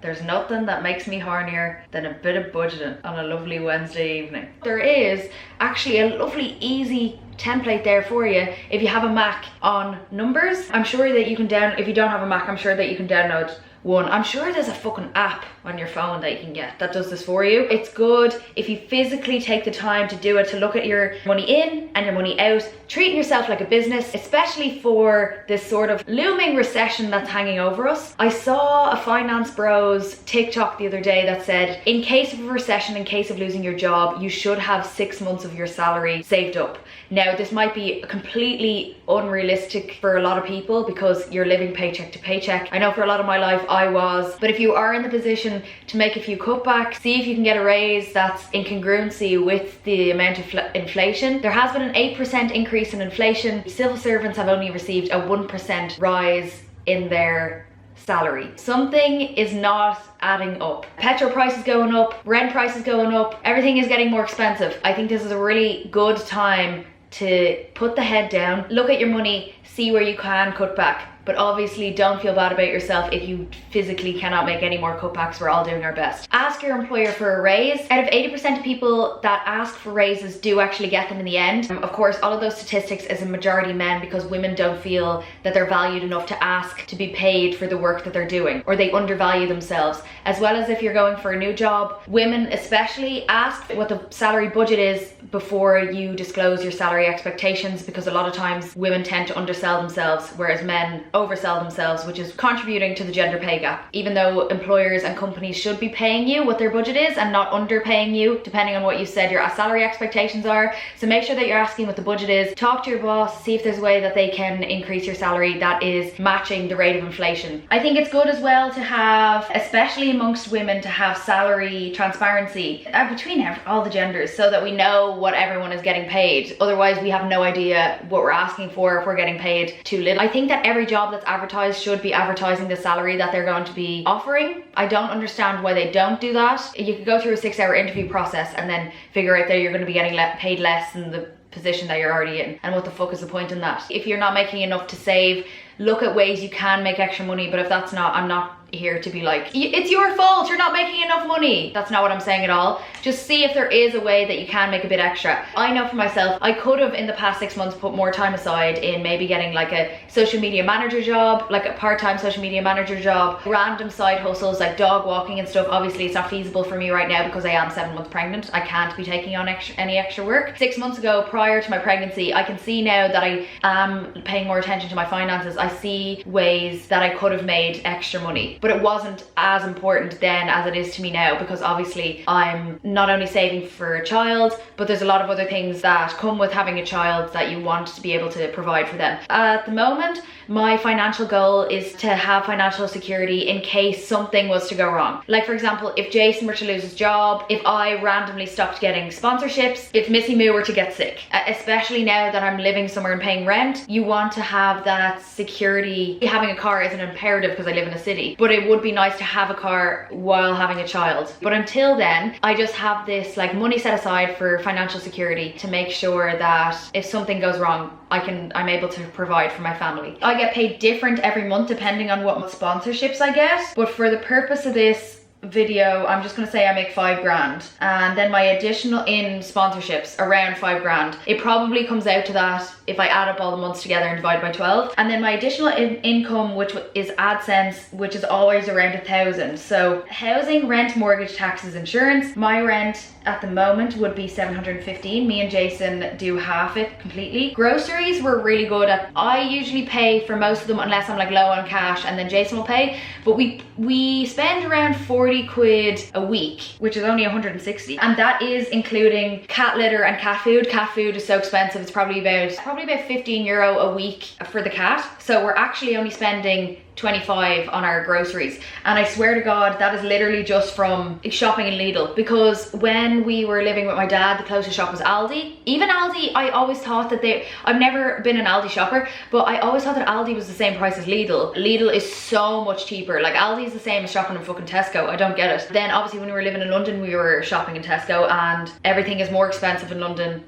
There's nothing that makes me hornier than a bit of budgeting on a lovely Wednesday evening. There is actually a lovely easy template there for you if you have a Mac on numbers. I'm sure that you can if you don't have a Mac, I'm sure that you can download one. I'm sure there's a fucking app on your phone that you can get that does this for you. It's good if you physically take the time to do it, to look at your money in and your money out, treating yourself like a business, especially for this sort of looming recession that's hanging over us. I saw a Finance Bros TikTok the other day that said, in case of a recession, in case of losing your job, you should have 6 months of your salary saved up. Now, this might be completely unrealistic for a lot of people because you're living paycheck to paycheck. I know for a lot of my life I was, but if you are in the position to make a few cutbacks, see if you can get a raise that's in congruency with the amount of inflation. There has been an 8% increase in inflation. Civil servants have only received a 1% rise in their salary. Something is not adding up. Petrol prices going up, rent prices going up, everything is getting more expensive. I think this is a really good time to put the head down, look at your money, see where you can cut back. But obviously don't feel bad about yourself if you physically cannot make any more cutbacks. We're all doing our best. Ask your employer for a raise. Out of 80% of people that ask for raises do actually get them in the end. Of course, all of those statistics is a majority men because women don't feel that they're valued enough to ask to be paid for the work that they're doing, or they undervalue themselves. As well as if you're going for a new job, women especially ask what the salary budget is before you disclose your salary expectations, because a lot of times women tend to undersell themselves, whereas men oversell themselves, which is contributing to the gender pay gap. Even though employers and companies should be paying you what their budget is and not underpaying you depending on what you said your salary expectations are. So make sure that you're asking what the budget is. Talk to your boss, see if there's a way that they can increase your salary that is matching the rate of inflation. I think it's good as well to have, especially amongst women, to have salary transparency between all the genders so that we know what everyone is getting paid. Otherwise we have no idea what we're asking for if we're getting paid too little. I think that every job that's advertised should be advertising the salary that they're going to be offering. I don't understand why they don't do that. You could go through a 6-hour interview process and then figure out that you're going to be getting paid less than the position that you're already in, and what the fuck is the point in that? If you're not making enough to save, look at ways you can make extra money. But if that's not, I'm not here to be like, it's your fault, you're not making enough money. That's not what I'm saying at all. Just see if there is a way that you can make a bit extra. I know for myself, I could have in the past 6 months put more time aside in maybe getting like a social media manager job, like a part-time social media manager job, random side hustles like dog walking and stuff. Obviously it's not feasible for me right now because I am 7 months pregnant. I can't be taking on any extra work. 6 months ago, prior to my pregnancy, I can see now that I am paying more attention to my finances. I see ways that I could have made extra money, but it wasn't as important then as it is to me now, because obviously I'm not only saving for a child, but there's a lot of other things that come with having a child that you want to be able to provide for them. At the moment, my financial goal is to have financial security in case something was to go wrong. Like for example, if Jason were to lose his job, if I randomly stopped getting sponsorships, if Missy Moo were to get sick, especially now that I'm living somewhere and paying rent, you want to have that security. Having a car is an imperative because I live in a city, but it would be nice to have a car while having a child. But until then, I just have this like money set aside for financial security to make sure that if something goes wrong, I'm able to provide for my family. I get paid different every month depending on what sponsorships I get, but for the purpose of this video, I'm just gonna say I make 5 grand, and then my additional in sponsorships around 5 grand. It probably comes out to that if I add up all the months together and divide by 12. And then my additional income, which is AdSense, which is always around 1,000. So housing, rent, mortgage, taxes, insurance. My rent at the moment would be 715. Me and Jason do half it completely. Groceries we're really good at. I usually pay for most of them unless I'm like low on cash, and then Jason will pay. But we spend around 40 quid a week, which is only 160, and that is including cat litter and cat food. Cat food is so expensive. It's probably about 15 euro a week for the cat. So we're actually only spending 25 on our groceries, and I swear to God that is literally just from shopping in Lidl, because when we were living with my dad, the closest shop was Aldi. Even Aldi, I always thought that I've never been an Aldi shopper, but I always thought that Aldi was the same price as Lidl. Lidl is so much cheaper. Like Aldi is the same as shopping in fucking Tesco. I don't get it. Then obviously when we were living in London, we were shopping in Tesco, and everything is more expensive in London.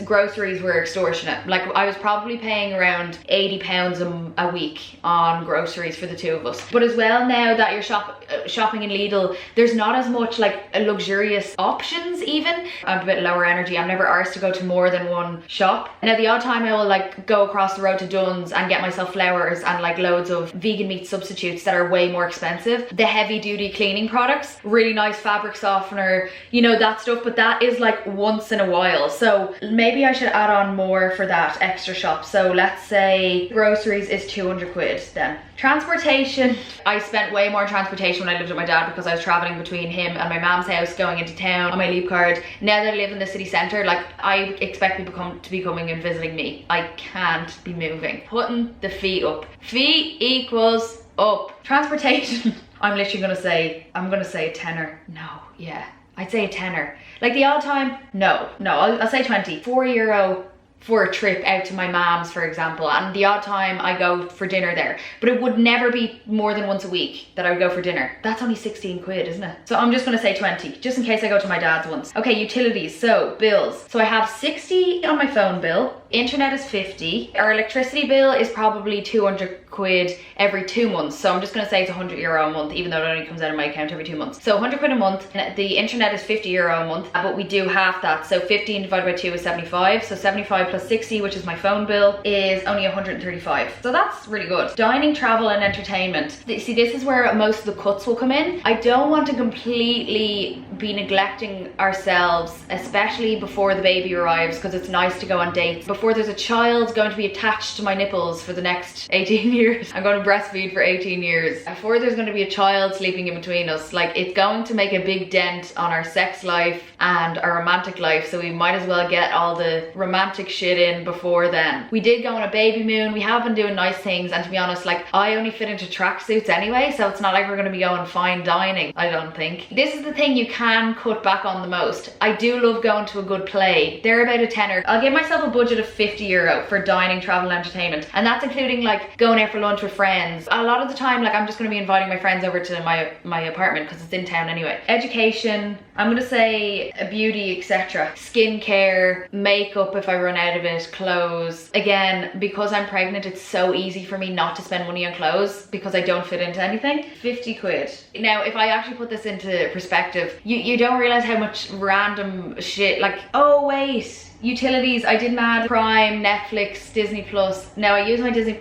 Groceries were extortionate. Like I was probably paying around £80 a week on groceries groceries for the two of us. But as well, now that you're shopping in Lidl, there's not as much like luxurious options even. I'm a bit lower energy. I'm never arsed to go to more than one shop. Now the odd time I will like go across the road to Dunn's and get myself flowers and like loads of vegan meat substitutes that are way more expensive. The heavy duty cleaning products, really nice fabric softener, you know, that stuff, but that is like once in a while. So maybe I should add on more for that extra shop. So let's say groceries is 200 quid then. Transportation, I spent way more on transportation when I lived with my dad because I was traveling between him and my mom's house going into town on my leap card. Now that I live in the city centre, like I expect people to be coming and visiting me. I can't be moving. Putting the feet up. Feet equals up. Transportation, I'm literally gonna say a tenner. No, yeah, I'd say a tenner. Like the odd time, no, I'll say 20. €4 for a trip out to my mom's, for example, and the odd time I go for dinner there, but it would never be more than once a week that I would go for dinner. That's only 16 quid, isn't it? So I'm just gonna say 20, just in case I go to my dad's once. Okay, utilities, so bills. So I have 60 on my phone bill, internet is 50, our electricity bill is probably 200 quid every 2 months, so I'm just gonna say it's €100 a month, even though it only comes out of my account every 2 months. So 100 quid a month, and the internet is €50 a month, but we do half that, so 15 divided by 2 is 75, so 75 plus 60, which is my phone bill, is only 135. So that's really good. Dining, travel and entertainment. See, this is where most of the cuts will come in. I don't want to completely be neglecting ourselves, especially before the baby arrives, because it's nice to go on dates. Before there's a child going to be attached to my nipples for the next 18 years. I'm going to breastfeed for 18 years. Before there's going to be a child sleeping in between us, like it's going to make a big dent on our sex life and our romantic life, so we might as well get all the romantic shit in before then. We did go on a baby moon. We have been doing nice things, and to be honest, like I only fit into tracksuits anyway, so it's not like we're going to be going fine dining, I don't think. This is the thing you can cut back on the most. I do love going to a good play. They're about a tenner. I'll give myself a budget of €50 for dining, travel and entertainment, and that's including like going out for lunch with friends. A lot of the time, like I'm just going to be inviting my friends over to my apartment because it's in town anyway. Education, I'm going to say beauty, etc. Skincare, makeup if I run out of it, clothes. Again, because I'm pregnant, it's so easy for me not to spend money on clothes because I don't fit into anything. 50 quid. Now, if I actually put this into perspective, you don't realize how much random shit, like, oh wait, utilities, I didn't add Prime, Netflix, Disney Plus. Now I use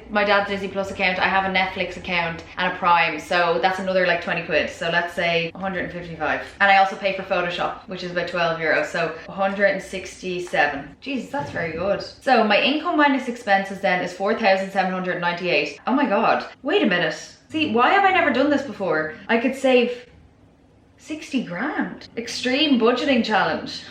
my dad's Disney Plus account. I have a Netflix account and a Prime, so that's another like 20 quid. So let's say 155. And I also pay for Photoshop, which is about €12, so 167. Jesus, that's very good. So my income minus expenses then is 4,798. Oh my god, wait a minute. See, why have I never done this before? I could save 60 grand. Extreme budgeting challenge.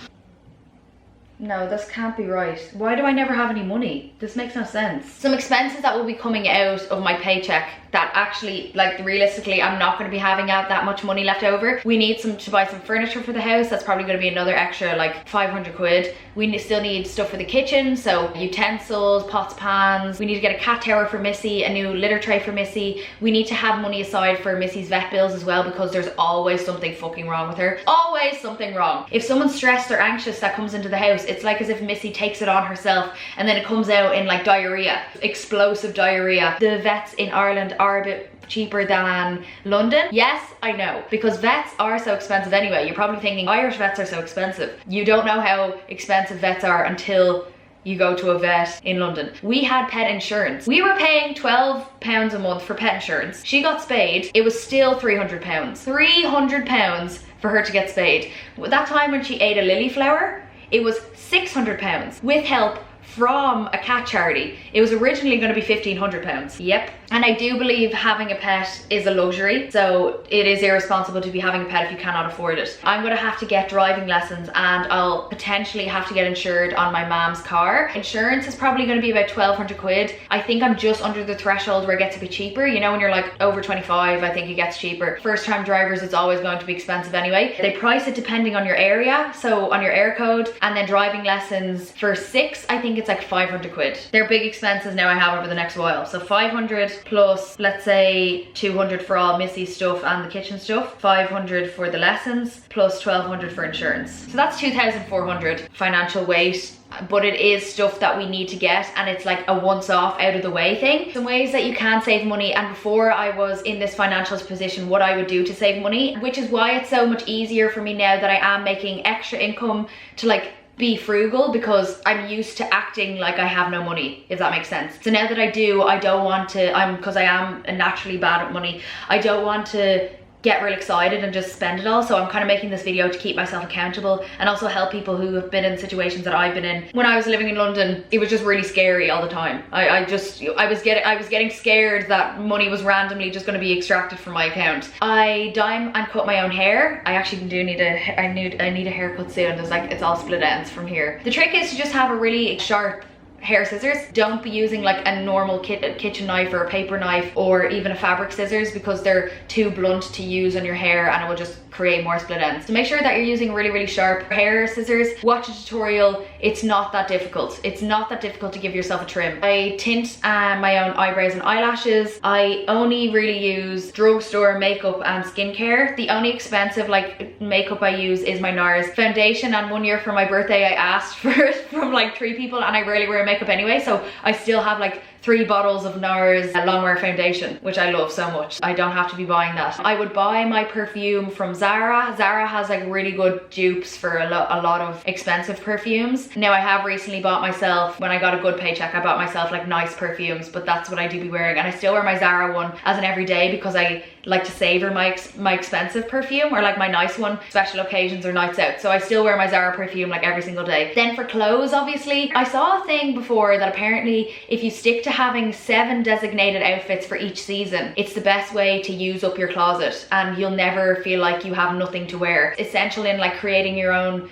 No, this can't be right. Why do I never have any money? This makes no sense. Some expenses that will be coming out of my paycheck that actually, like realistically, I'm not going to be having that much money left over. We need to buy some furniture for the house. That's probably going to be another extra like 500 quid. We still need stuff for the kitchen, so utensils, pots, pans. We need to get a cat tower for Missy, a new litter tray for Missy. We need to have money aside for Missy's vet bills as well, because there's always something fucking wrong with her. Always something wrong. If someone's stressed or anxious that comes into the house, it's like as if Missy takes it on herself and then it comes out in like diarrhea, explosive diarrhea. The vets in Ireland are a bit cheaper than London. Yes, I know, because vets are so expensive anyway. You're probably thinking Irish vets are so expensive. You don't know how expensive vets are until you go to a vet in London. We had pet insurance. We were paying £12 a month for pet insurance. She got spayed. It was still £300. £300 for her to get spayed. That time when she ate a lily flower, it was £600 with help from a cat charity. It was originally going to be £1,500. Yep. And I do believe having a pet is a luxury, so it is irresponsible to be having a pet if you cannot afford it. I'm going to have to get driving lessons, and I'll potentially have to get insured on my mom's car. Insurance is probably going to be about 1,200 quid. I think I'm just under the threshold where it gets a bit cheaper. You know, when you're like over 25, I think it gets cheaper. First time drivers, it's always going to be expensive anyway. They price it depending on your area, so on your air code, and then driving lessons for 6, I think think it's like 500 quid. They're big expenses now I have over the next while. So 500 plus, let's say 200 for all Missy's stuff and the kitchen stuff, 500 for the lessons, plus 1200 for insurance. So that's 2,400 financial weight. But it is stuff that we need to get, and it's like a once off out of the way thing. Some ways that you can save money, and before I was in this financial position, what I would do to save money, which is why it's so much easier for me now that I am making extra income to like be frugal, because I'm used to acting like I have no money, if that makes sense. So now that I do, I don't want to, because I am naturally bad at money, I don't want to get real excited and just spend it all. So I'm kind of making this video to keep myself accountable and also help people who have been in situations that I've been in. When I was living in London, it was just really scary all the time. I was getting scared that money was randomly just going to be extracted from my account. I dye and cut my own hair. I actually do need I need a haircut soon. There's like, it's all split ends from here. The trick is to just have a really sharp hair scissors. Don't be using like a normal kitchen knife or a paper knife or even a fabric scissors, because they're too blunt to use on your hair and it will just create more split ends. So make sure that you're using really sharp hair scissors. Watch a tutorial. It's not that difficult. It's not that difficult to give yourself a trim. I tint my own eyebrows and eyelashes. I only really use drugstore makeup and skincare. The only expensive like makeup I use is my NARS foundation, and 1 year for my birthday I asked for it from like 3 people, and I rarely wear makeup anyway, so I still have like 3 bottles of NARS longwear foundation, which I love so much. I don't have to be buying that. I would buy my perfume from Zara. Zara has like really good dupes for a lot of expensive perfumes. Now I have recently bought myself, when I got a good paycheck, I bought myself like nice perfumes, but that's what I do be wearing. And I still wear my Zara one as an everyday, because I like to savor my expensive perfume, or like my nice one, special occasions or nights out. So I still wear my Zara perfume like every single day. Then for clothes, obviously, I saw a thing before that apparently if you stick to having 7 designated outfits for each season, it's the best way to use up your closet, and you'll never feel like you have nothing to wear. It's essential in like creating your own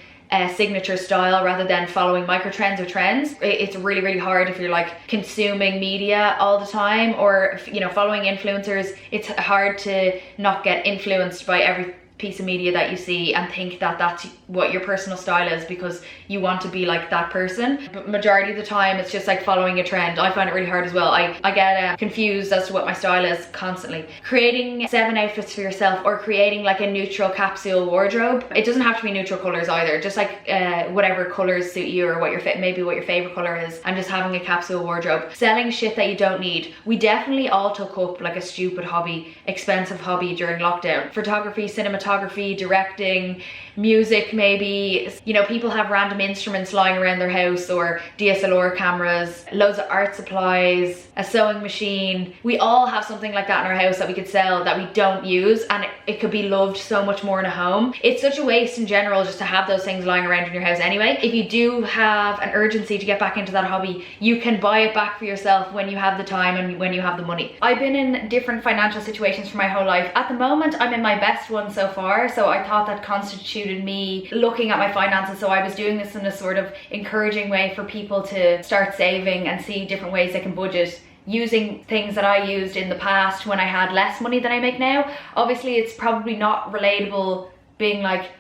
signature style rather than following micro trends or trends. It's really hard if you're like consuming media all the time, or you know, following influencers. It's hard to not get influenced by every piece of media that you see and think that that's what your personal style is, because you want to be like that person. But majority of the time it's just like following a trend. I find it really hard as well. I get confused as to what my style is constantly. Creating 7 outfits for yourself, or creating like a neutral capsule wardrobe. It doesn't have to be neutral colors either, just like whatever colors suit you, or what your maybe what your favorite color is, and just having a capsule wardrobe. Selling shit that you don't need. We definitely all took up like a stupid hobby, expensive hobby during lockdown. Photography, cinematography, directing, music maybe. You know, people have random instruments lying around their house, or DSLR cameras, loads of art supplies, a sewing machine. We all have something like that in our house that we could sell that we don't use, and it could be loved so much more in a home. It's such a waste in general just to have those things lying around in your house anyway. If you do have an urgency to get back into that hobby, you can buy it back for yourself when you have the time and when you have the money. I've been in different financial situations for my whole life. At the moment I'm in my best one so far, so I thought that constituted me looking at my finances. So I was doing this in a sort of encouraging way for people to start saving and see different ways they can budget, using things that I used in the past when I had less money than I make now. Obviously it's probably not relatable being like,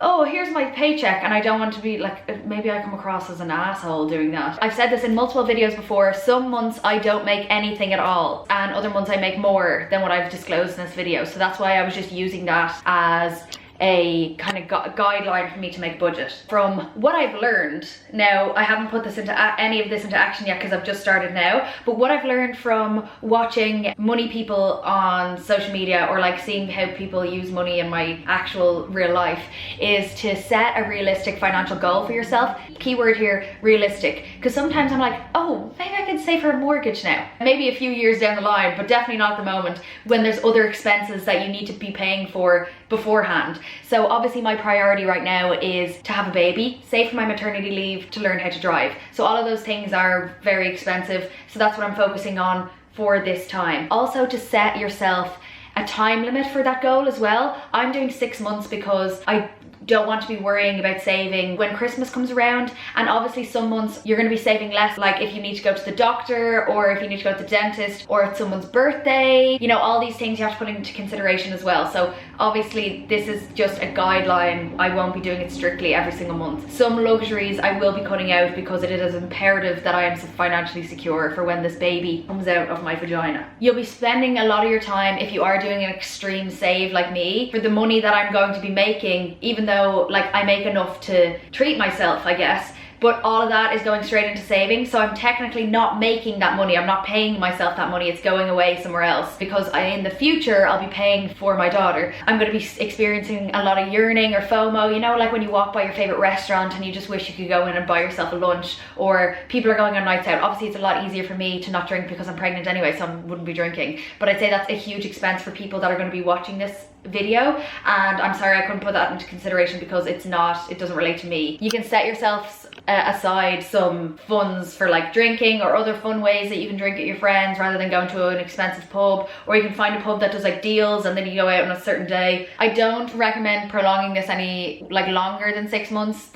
oh, here's my paycheck, and I don't want to be like, maybe I come across as an asshole doing that. I've said this in multiple videos before. Some months I don't make anything at all, and other months I make more than what I've disclosed in this video. So that's why I was just using that as a kind of guideline for me to make a budget. From what I've learned, now I haven't put this into any of this into action yet because I've just started now, but what I've learned from watching money people on social media, or like seeing how people use money in my actual real life, is to set a realistic financial goal for yourself. Keyword here, realistic, because sometimes I'm like, oh, maybe I can save for a mortgage now. Maybe a few years down the line, but definitely not at the moment, when there's other expenses that you need to be paying for beforehand. So obviously my priority right now is to have a baby, save for my maternity leave, to learn how to drive. So all of those things are very expensive, so that's what I'm focusing on for this time. Also, to set yourself a time limit for that goal as well. I'm doing 6 months because I don't want to be worrying about saving when Christmas comes around. And obviously some months you're going to be saving less, like if you need to go to the doctor, or if you need to go to the dentist, or it's someone's birthday, you know, all these things you have to put into consideration as well. So obviously this is just a guideline. I won't be doing it strictly every single month. Some luxuries I will be cutting out because it is imperative that I am financially secure for when this baby comes out of my vagina. You'll be spending a lot of your time, if you are doing an extreme save like me, for the money that I'm going to be making, even though like I make enough to treat myself, I guess. But all of that is going straight into saving. So I'm technically not making that money. I'm not paying myself that money. It's going away somewhere else, because in the future, I'll be paying for my daughter. I'm going to be experiencing a lot of yearning or FOMO, you know, like when you walk by your favorite restaurant and you just wish you could go in and buy yourself a lunch, or people are going on nights out. Obviously, it's a lot easier for me to not drink because I'm pregnant anyway, so I wouldn't be drinking. But I'd say that's a huge expense for people that are going to be watching this video, and I'm sorry I couldn't put that into consideration because it doesn't relate to me. You can set yourself aside some funds for like drinking or other fun ways that you can drink at your friends rather than going to an expensive pub, or you can find a pub that does like deals and then you go out on a certain day. I don't recommend prolonging this any like longer than 6 months.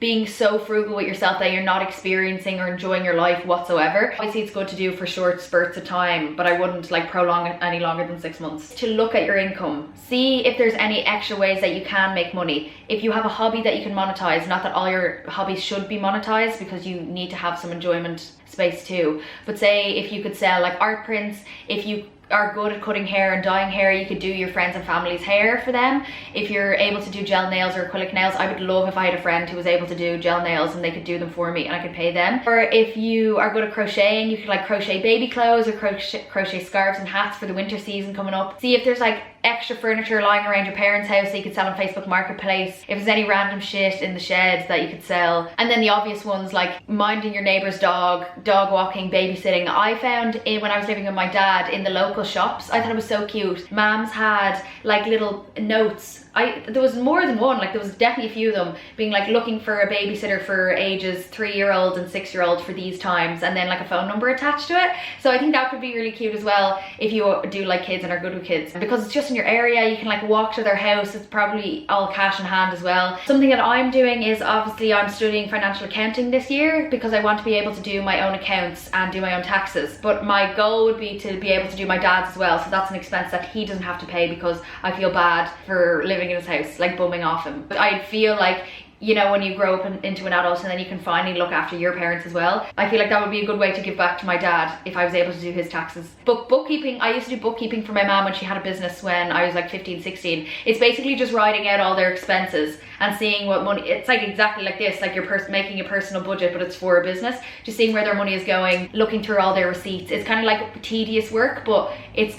Being so frugal with yourself that you're not experiencing or enjoying your life whatsoever. Obviously it's good to do for short spurts of time, but I wouldn't like prolong it any longer than 6 months. To look at your income, see if there's any extra ways that you can make money. If you have a hobby that you can monetize, not that all your hobbies should be monetized, because you need to have some enjoyment space too, but say if you could sell like art prints, if you are good at cutting hair and dyeing hair, you could do your friends and family's hair for them. If you're able to do gel nails or acrylic nails, I would love if I had a friend who was able to do gel nails and they could do them for me and I could pay them. Or if you are good at crocheting, you could like crochet baby clothes or crochet scarves and hats for the winter season coming up. See if there's like extra furniture lying around your parents' house that you could sell on Facebook Marketplace. If there's any random shit in the sheds that you could sell. And then the obvious ones like minding your neighbor's dog walking, babysitting. I found when I was living with my dad in the local shops, I thought it was so cute. Moms had like little notes. There was more than one, like there was definitely a few of them, being like looking for a babysitter for ages 3-year-old and 6-year-old for these times, and then like a phone number attached to it. So I think that could be really cute as well if you do like kids and are good with kids, because it's just in your area. You can like walk to their house. It's probably all cash in hand as well. Something that I'm doing is obviously I'm studying financial accounting this year because I want to be able to do my own accounts and do my own taxes, but my goal would be to be able to do my dad's as well, so that's an expense that he doesn't have to pay because I feel bad for living in his house, like bumming off him. But I feel like, you know, when you grow up into an adult and then you can finally look after your parents as well, I feel like that would be a good way to give back to my dad if I was able to do his taxes. But bookkeeping, I used to do bookkeeping for my mom when she had a business when I was like 15, 16. It's basically just writing out all their expenses and seeing what money, it's like exactly like this, like you're making a personal budget, but it's for a business, just seeing where their money is going, looking through all their receipts. It's kind of like tedious work, but it's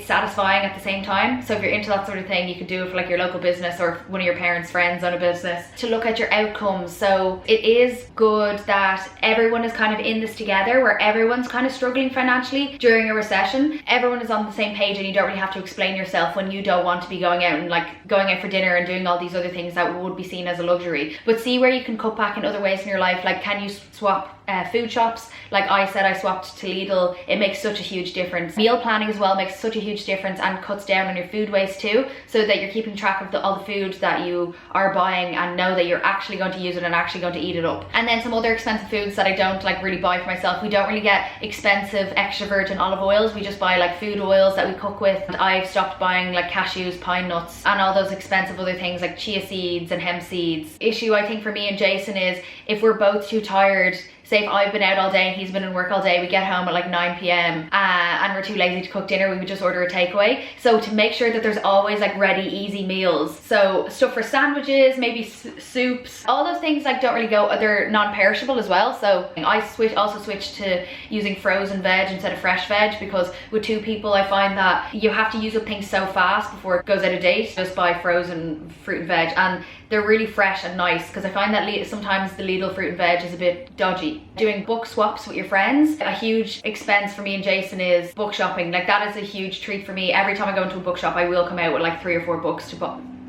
satisfying at the same time. So if you're into that sort of thing, you could do it for like your local business or one of your parents' friends on a business. To look at your outcomes. So it is good that everyone is kind of in this together, where everyone's kind of struggling financially during a recession. Everyone is on the same page and you don't really have to explain yourself when you don't want to be going out and like going out for dinner and doing all these other things that would be seen as a luxury. But see where you can cut back in other ways in your life. Like, can you swap food shops? Like I said, I swapped to Lidl. It makes such a huge difference. Meal planning as well makes such a huge difference and cuts down on your food waste too, so that you're keeping track of all the food that you are buying and know that you're actually going to use it and actually going to eat it up. And then some other expensive foods that I don't like really buy for myself. We don't really get expensive extra virgin olive oils. We just buy like food oils that we cook with. And I've stopped buying like cashews, pine nuts and all those expensive other things like chia seeds and hemp seeds. Issue I think for me and Jason is if we're both too tired. Say if I've been out all day and he's been in work all day, we get home at like 9 p.m. And we're too lazy to cook dinner, we would just order a takeaway. So to make sure that there's always like ready, easy meals. So stuff for sandwiches, maybe soups, all those things like don't really go, they're non-perishable as well. So I also switched to using frozen veg instead of fresh veg, because with 2 people I find that you have to use up things so fast before it goes out of date. Just buy frozen fruit and veg, and they're really fresh and nice, because I find that sometimes the Lidl fruit and veg is a bit dodgy. Doing book swaps with your friends. A huge expense for me and Jason is book shopping. Like that is a huge treat for me. Every time I go into a bookshop, I will come out with like 3 or 4 books to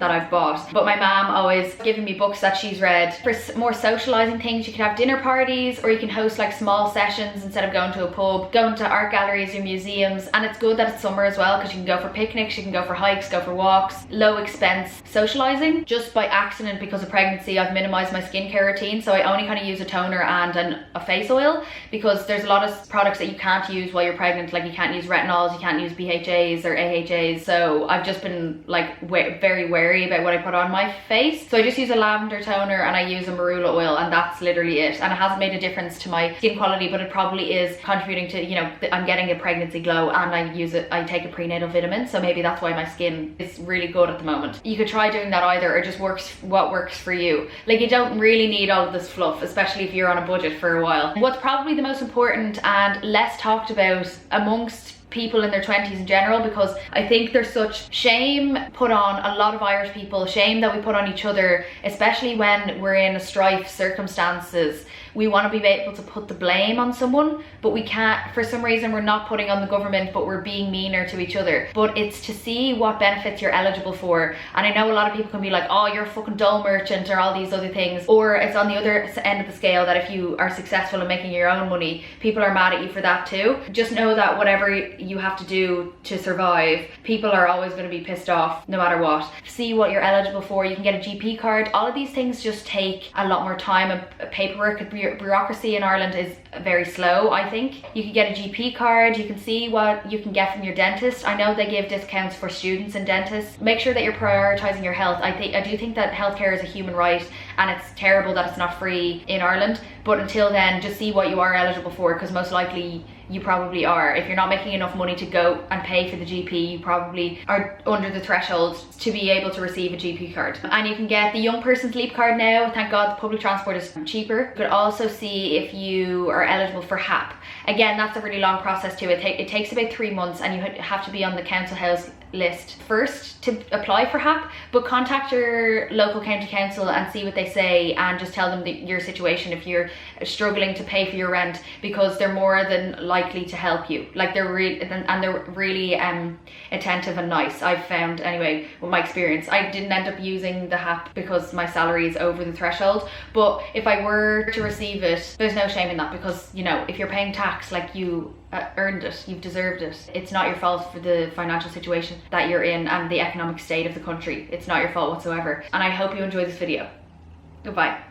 that I've bought. But my mom always giving me books that she's read. For more socializing things, you can have dinner parties, or you can host like small sessions instead of going to a pub, going to art galleries or museums. And it's good that it's summer as well, because you can go for picnics, you can go for hikes, go for walks, low expense socializing. Just by accident, because of pregnancy, I've minimized my skincare routine, so I only kind of use a toner and a face oil, because there's a lot of products that you can't use while you're pregnant. Like you can't use retinols, you can't use BHAs or AHAs. So I've just been like very wary about what I put on my face. So I just use a lavender toner and I use a marula oil, and that's literally it. And it hasn't made a difference to my skin quality, but it probably is contributing to, you know, I'm getting a pregnancy glow, and I take a prenatal vitamin, so maybe that's why my skin is really good at the moment. You could try doing that either, or just what works for you. Like you don't really need all of this fluff, especially if you're on a budget for a while. What's probably the most important and less talked about amongst people in their 20s in general, because I think there's such shame put on a lot of Irish people, shame that we put on each other, especially when we're in a strife circumstances. We want to be able to put the blame on someone, but we can't. For some reason, we're not putting on the government, but we're being meaner to each other. But it's to see what benefits you're eligible for. And I know a lot of people can be like, oh, you're a fucking dull merchant, or all these other things. Or it's on the other end of the scale, that if you are successful in making your own money, people are mad at you for that too. Just know that whatever you have to do to survive, people are always going to be pissed off no matter what. See what you're eligible for. You can get a GP card. All of these things just take a lot more time, and paperwork. Bureaucracy in Ireland is very slow, I think. You can get a GP card, you can see what you can get from your dentist. I know they give discounts for students and dentists. Make sure that you're prioritizing your health. I do think that healthcare is a human right, and it's terrible that it's not free in Ireland. But until then, just see what you are eligible for, because most likely you probably are. If you're not making enough money to go and pay for the GP, you probably are under the threshold to be able to receive a GP card. And you can get the young person's leap card now. Thank God the public transport is cheaper. You could also see if you are eligible for HAP. Again, that's a really long process too. It takes about 3 months, and you have to be on the council house list first to apply for HAP, but contact your local county council and see what they say, and just tell them that your situation, if you're struggling to pay for your rent, because they're more than likely to help you. Like they're really attentive and nice, I've found anyway with my experience. I didn't end up using the HAP because my salary is over the threshold, but if I were to receive it, there's no shame in that, because you know, if you're paying tax, like you earned it, you've deserved it. It's not your fault for the financial situation that you're in and the economic state of the country. It's not your fault whatsoever. And I hope you enjoy this video. Goodbye.